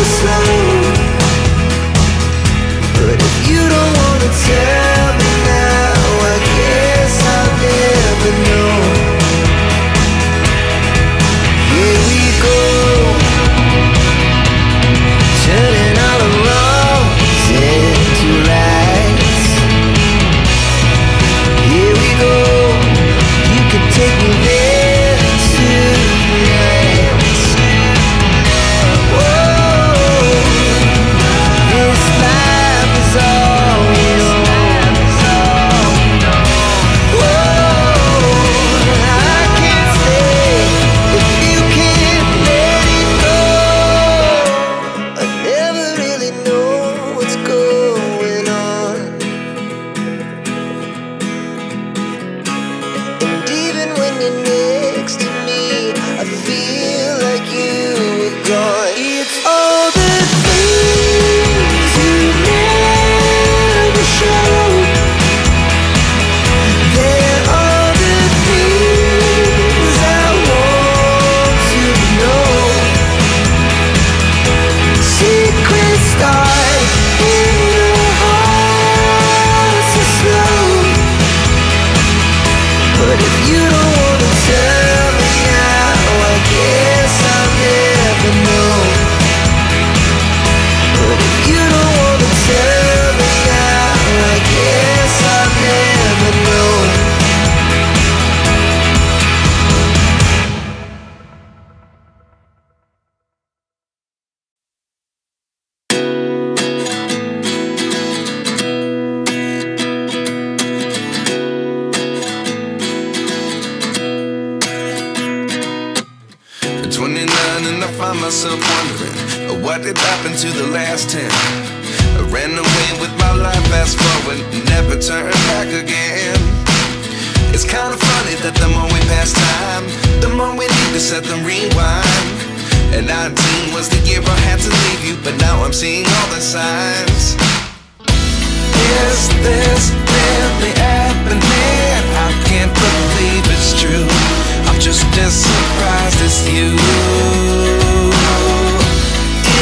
so slow. But if you don't wanna tell me now, I guess I'll never know. Here we go, turning all the wrongs into rights. Here we go, you can take me there tonight. Whoa, this life is all we know. Whoa, I can't stay if you can't let it go. I never really know what's going on, and even when you're next to me, I feel like you were gone. It's all the things you never show. They're all the things I want to know. Secrets start in the heart so slow. But if you don't wanna tell me now, I guess I'll never know. But if you don't wanna tell me now, I guess I'll never know. At 29 and I find myself wondering, what did happen to the last 10? I ran away with my life, fast forward, never turn back again. It's kind of funny that the more we pass time, the more we need to set the rewind. And 19 was the year I had to leave you, but now I'm seeing all the signs. Is this really happening? I can't believe it's true. I'm just as surprised as you.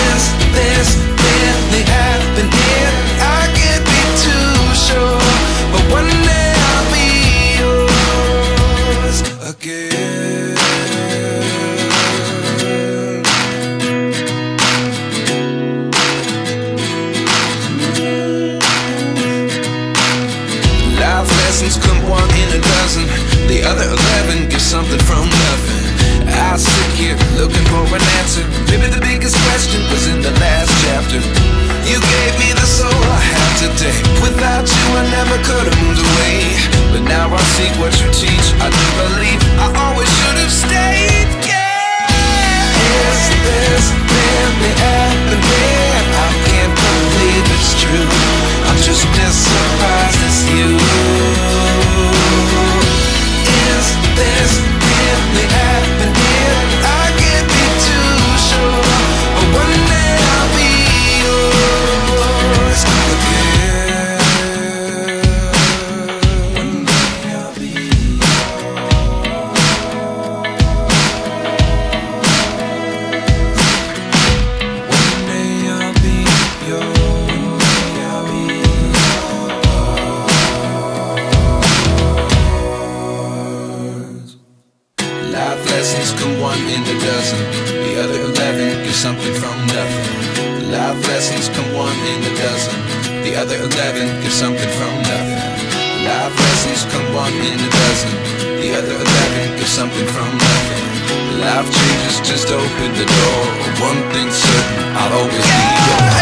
Is this really happening? I can't be too sure, but one day I'll be yours again. Life lessons come one in a dozen. The other 11 give something from nothing. I sit here looking for an answer. Maybe the biggest question was in the last chapter. You gave me the soul I have today. Without you I never could have moved away. But now I see what you teach. I do believe I always should have stayed. Yeah. Is this really happening? I can't believe it's true. I'm just as surprised as you. Is this really happening? I can't be too sure, but one day I'll be yours again. One day I'll be yours. One day I'll be yours. One day I'll be yours. Life lessons come one in a dozen. The other 11 give something from nothing. Life lessons come one in a dozen. The other 11 give something from nothing. Life lessons come one in a dozen. The other 11 give something from nothing. Life changes just open the door. One thing's certain, I'll always be yours.